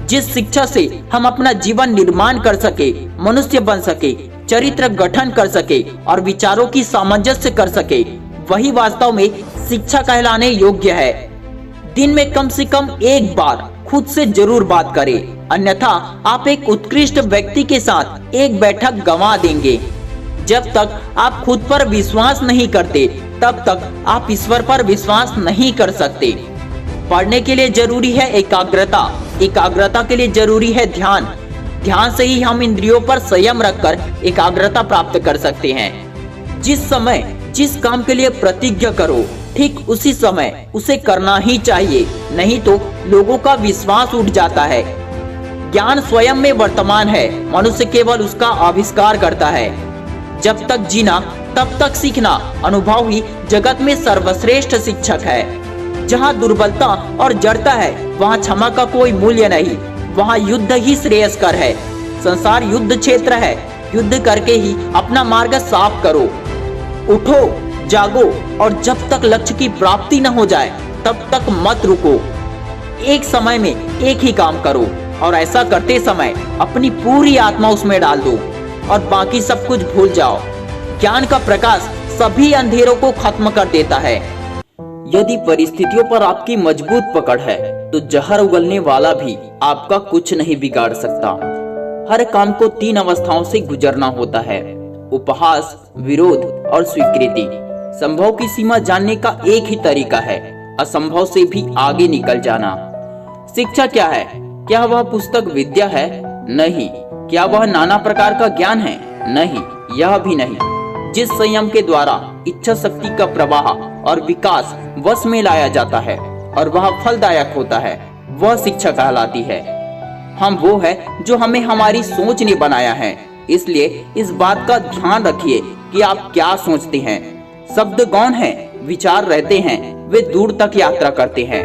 जिस शिक्षा से हम अपना जीवन निर्माण कर सके, मनुष्य बन सके, चरित्र गठन कर सके और विचारों की सामंजस्य कर सके, वही वास्तव में शिक्षा कहलाने योग्य है। दिन में कम से कम एक बार खुद से जरूर बात करें, अन्यथा आप एक उत्कृष्ट व्यक्ति के साथ एक बैठक गंवा देंगे। जब तक आप खुद पर विश्वास नहीं करते, तब तक आप ईश्वर पर विश्वास नहीं कर सकते। पढ़ने के लिए जरूरी है एकाग्रता, एकाग्रता के लिए जरूरी है ध्यान, ध्यान से ही हम इंद्रियों पर संयम रखकर एकाग्रता प्राप्त कर सकते हैं। जिस समय जिस काम के लिए प्रतिज्ञा करो, ठीक उसी समय उसे करना ही चाहिए, नहीं तो लोगों का विश्वास उठ जाता है। ज्ञान स्वयं में वर्तमान है, मनुष्य केवल उसका आविष्कार करता है। जब तक जीना तब तक सीखना, अनुभव ही जगत में सर्वश्रेष्ठ शिक्षक है। जहाँ दुर्बलता और जड़ता है, वहाँ क्षमा का कोई मूल्य नहीं, वहाँ युद्ध ही श्रेयस्कर है। संसार युद्ध क्षेत्र है, युद्ध करके ही अपना मार्ग साफ करो। उठो, जागो और जब तक लक्ष्य की प्राप्ति न हो जाए तब तक मत रुको। एक समय में एक ही काम करो और ऐसा करते समय अपनी पूरी आत्मा उसमें डाल दो और बाकी सब कुछ भूल जाओ। ज्ञान का प्रकाश सभी अंधेरों को खत्म कर देता है। यदि परिस्थितियों पर आपकी मजबूत पकड़ है तो जहर उगलने वाला भी आपका कुछ नहीं बिगाड़ सकता। हर काम को 3 अवस्थाओं से गुजरना होता है, उपहास, विरोध और स्वीकृति। संभव की सीमा जानने का एक ही तरीका है, असंभव से भी आगे निकल जाना। शिक्षा क्या है? क्या वह पुस्तक विद्या है? नहीं। क्या वह नाना प्रकार का ज्ञान है? नहीं, यह भी नहीं। जिस संयम के द्वारा इच्छा शक्ति का प्रवाह और विकास वश में लाया जाता है और वह फलदायक होता है, वह शिक्षा कहलाती है। हम वो है जो हमें हमारी सोच ने बनाया है, इसलिए इस बात का ध्यान रखिए कि आप क्या सोचते हैं। शब्द गौण हैं, विचार रहते हैं, वे दूर तक यात्रा करते हैं।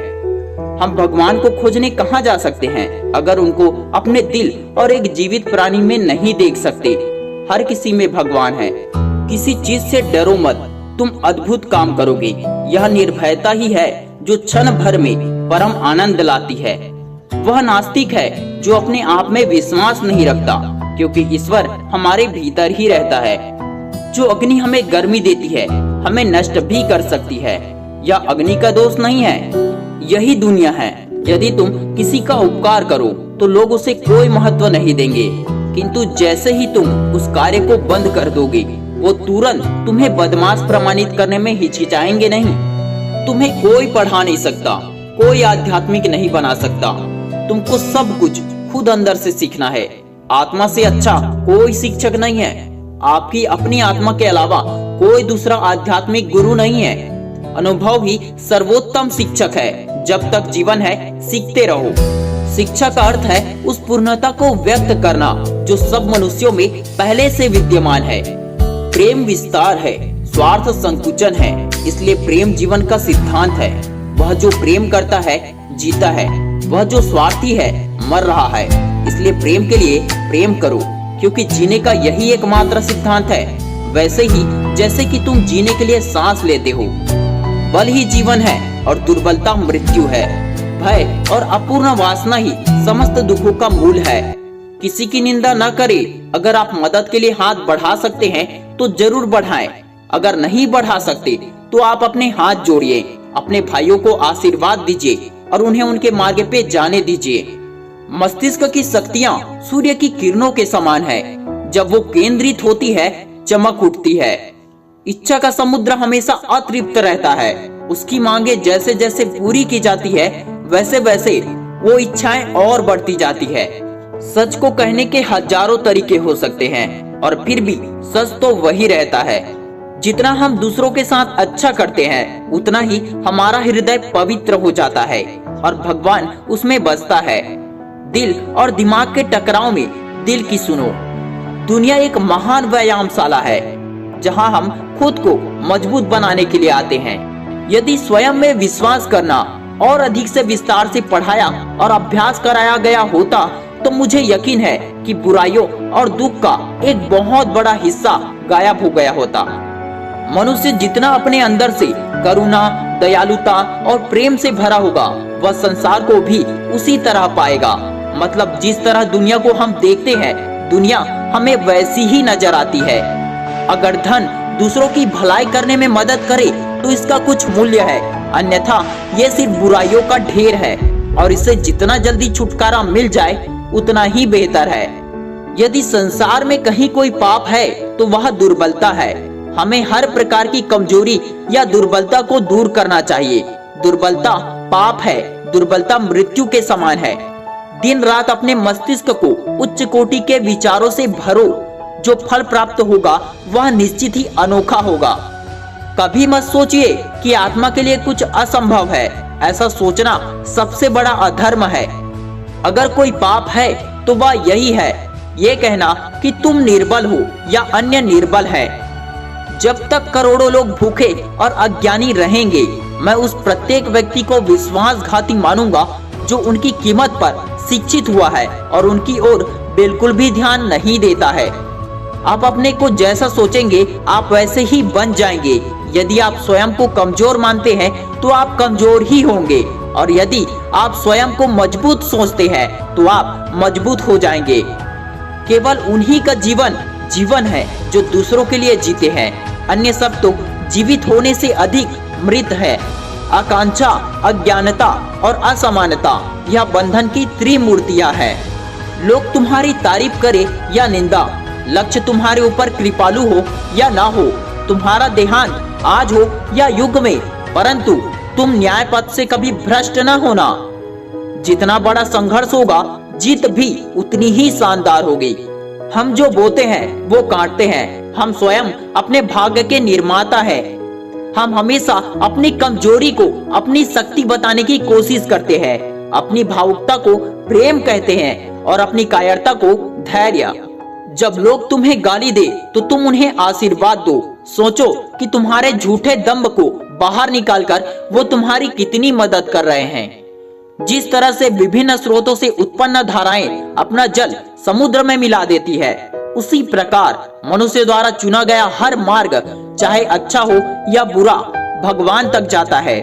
हम भगवान को खोजने कहाँ जा सकते हैं अगर उनको अपने दिल और एक जीवित प्राणी में नहीं देख सकते। हर किसी में भगवान है। किसी चीज से डरो मत, तुम अद्भुत काम करोगे। यह निर्भयता ही है जो क्षण भर में परम आनंद लाती है। वह नास्तिक है जो अपने आप में विश्वास नहीं रखता, क्योंकि ईश्वर हमारे भीतर ही रहता है। जो अग्नि हमें गर्मी देती है, हमें नष्ट भी कर सकती है। यह अग्नि का दोष नहीं है, यही दुनिया है। यदि तुम किसी का उपकार करो तो लोग उसे कोई महत्व नहीं देंगे, किंतु जैसे ही तुम उस कार्य को बंद कर दोगे, वो तुरंत तुम्हें बदमाश प्रमाणित करने में हिचकिचाएंगे नहीं। तुम्हें कोई पढ़ा नहीं सकता, कोई आध्यात्मिक नहीं बना सकता। तुमको सब कुछ खुद अंदर से सीखना है। आत्मा से अच्छा कोई शिक्षक नहीं है। आपकी अपनी आत्मा के अलावा कोई दूसरा आध्यात्मिक गुरु नहीं है। अनुभव ही सर्वोत्तम शिक्षक है। जब तक जीवन है, सीखते रहो। शिक्षा का अर्थ है उस पूर्णता को व्यक्त करना जो सब मनुष्यों में पहले से विद्यमान है। प्रेम विस्तार है, स्वार्थ संकुचन है, इसलिए प्रेम जीवन का सिद्धांत है। वह जो प्रेम करता है जीता है, वह जो स्वार्थी है मर रहा है। इसलिए प्रेम के लिए प्रेम करो, क्योंकि जीने का यही एकमात्र सिद्धांत है। वैसे ही जैसे कि तुम जीने के लिए सांस लेते हो। बल ही जीवन है और दुर्बलता मृत्यु है। भय और अपूर्ण वासना ही समस्त दुखों का मूल है। किसी की निंदा न करें। अगर आप मदद के लिए हाथ बढ़ा सकते हैं तो जरूर बढ़ाएं। अगर नहीं बढ़ा सकते तो आप अपने हाथ जोड़िए, अपने भाइयों को आशीर्वाद दीजिए और उन्हें उनके मार्ग पे जाने दीजिए। मस्तिष्क की शक्तियाँ सूर्य की किरणों के समान है। जब वो केंद्रित होती है, चमक उठती है। इच्छा का समुद्र हमेशा अतृप्त रहता है। उसकी मांगे जैसे जैसे पूरी की जाती है, वैसे वैसे वो इच्छाएं और बढ़ती जाती है। सच को कहने के हजारों तरीके हो सकते हैं और फिर भी सच तो वही रहता है। जितना हम दूसरों के साथ अच्छा करते हैं, उतना ही हमारा हृदय पवित्र हो जाता है और भगवान उसमें बसता है। दिल और दिमाग के टकराव में दिल की सुनो। दुनिया एक महान व्यायामशाला है जहां हम खुद को मजबूत बनाने के लिए आते हैं। यदि स्वयं में विश्वास करना और अधिक से विस्तार से पढ़ाया और अभ्यास कराया गया होता तो मुझे यकीन है कि बुराइयों और दुख का एक बहुत बड़ा हिस्सा गायब हो गया होता। मनुष्य जितना अपने अंदर से करुणा, दयालुता और प्रेम से भरा होगा, वह संसार को भी उसी तरह पाएगा। मतलब जिस तरह दुनिया को हम देखते हैं, दुनिया हमें वैसी ही नजर आती है। अगर धन दूसरों की भलाई करने में मदद करे तो इसका कुछ मूल्य है, अन्यथा ये सिर्फ बुराइयों का ढेर है और इससे जितना जल्दी छुटकारा मिल जाए उतना ही बेहतर है। यदि संसार में कहीं कोई पाप है तो वह दुर्बलता है। हमें हर प्रकार की कमजोरी या दुर्बलता को दूर करना चाहिए। दुर्बलता पाप है, दुर्बलता मृत्यु के समान है। दिन रात अपने मस्तिष्क को उच्च कोटि के विचारों से भरो, जो फल प्राप्त होगा वह निश्चित ही अनोखा होगा। कभी मत सोचिए कि आत्मा के लिए कुछ असंभव है, ऐसा सोचना सबसे बड़ा अधर्म है। अगर कोई पाप है तो वह यही है, ये कहना कि तुम निर्बल हो या अन्य निर्बल है। जब तक करोड़ों लोग भूखे और अज्ञानी रहेंगे, मैं उस प्रत्येक व्यक्ति को विश्वासघाती मानूंगा जो उनकी कीमत पर शिक्षित हुआ है और उनकी ओर बिल्कुल भी ध्यान नहीं देता है। आप अपने को जैसा सोचेंगे आप वैसे ही बन जाएंगे। यदि आप स्वयं को कमजोर मानते हैं तो आप कमजोर ही होंगे, और यदि आप स्वयं को मजबूत सोचते हैं तो आप मजबूत हो जाएंगे। केवल उन्हीं का जीवन जीवन है जो दूसरों के लिए जीते हैं, अन्य सब तो जीवित होने से अधिक मृत है। आकांक्षा, अज्ञानता और असमानता यह बंधन की त्रिमूर्तियां हैं। लोग तुम्हारी तारीफ करे या निंदा, लक्ष्य तुम्हारे ऊपर कृपालु हो या ना हो, तुम्हारा देहांत आज हो या युग में, परंतु तुम न्याय पथ से कभी भ्रष्ट न होना। जितना बड़ा संघर्ष होगा जीत भी उतनी ही शानदार होगी। हम जो बोते हैं वो काटते हैं। हम स्वयं अपने भाग्य के निर्माता हैं। हम हमेशा अपनी कमजोरी को अपनी शक्ति बताने की कोशिश करते हैं, अपनी भावुकता को प्रेम कहते हैं और अपनी कायरता को धैर्य। जब लोग तुम्हें गाली दे तो तुम उन्हें आशीर्वाद दो। सोचो कि तुम्हारे झूठे दंभ को बाहर निकालकर वो तुम्हारी कितनी मदद कर रहे हैं। जिस तरह से विभिन्न स्रोतों से उत्पन्न धाराएं अपना जल समुद्र में मिला देती है, उसी प्रकार मनुष्य द्वारा चुना गया हर मार्ग, चाहे अच्छा हो या बुरा, भगवान तक जाता है।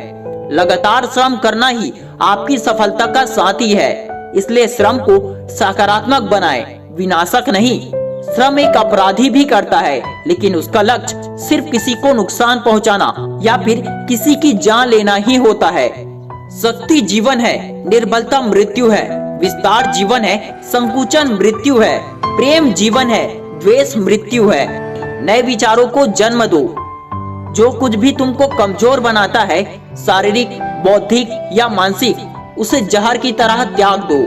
लगातार श्रम करना ही आपकी सफलता का साथी है, इसलिए श्रम को सकारात्मक बनाएं, विनाशक नहीं। श्रम एक अपराधी भी करता है, लेकिन उसका लक्ष्य सिर्फ किसी को नुकसान पहुंचाना या फिर किसी की जान लेना ही होता है। शक्ति जीवन है, निर्बलता मृत्यु है। विस्तार जीवन है, संकुचन मृत्यु है। प्रेम जीवन है, द्वेष मृत्यु है। नए विचारों को जन्म दो। जो कुछ भी तुमको कमजोर बनाता है, शारीरिक, बौद्धिक या मानसिक, उसे जहर की तरह त्याग दो।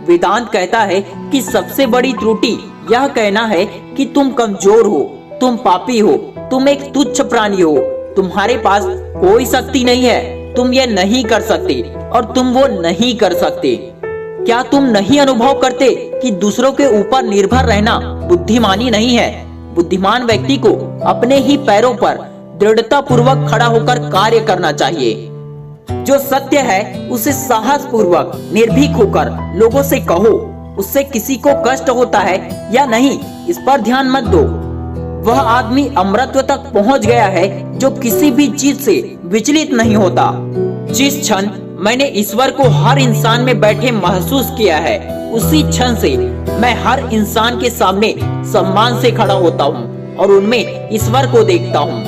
वेदांत कहता है कि सबसे बड़ी त्रुटि यह कहना है कि तुम कमजोर हो, तुम पापी हो, तुम एक तुच्छ प्राणी हो, तुम्हारे पास कोई शक्ति नहीं है, तुम ये नहीं कर सकते और तुम वो नहीं कर सकते। क्या तुम नहीं अनुभव करते कि दूसरों के ऊपर निर्भर रहना बुद्धिमानी नहीं है? बुद्धिमान व्यक्ति को अपने ही पैरों पर दृढ़ता पूर्वक खड़ा होकर कार्य करना चाहिए। जो सत्य है उसे साहस पूर्वक निर्भीक होकर लोगों से कहो। उससे किसी को कष्ट होता है या नहीं, इस पर ध्यान मत दो। वह आदमी अमरत्व तक पहुंच गया है जो किसी भी चीज से विचलित नहीं होता। जिस क्षण मैंने ईश्वर को हर इंसान में बैठे महसूस किया है, उसी क्षण से मैं हर इंसान के सामने सम्मान से खड़ा होता हूँ और उनमें ईश्वर को देखता हूँ।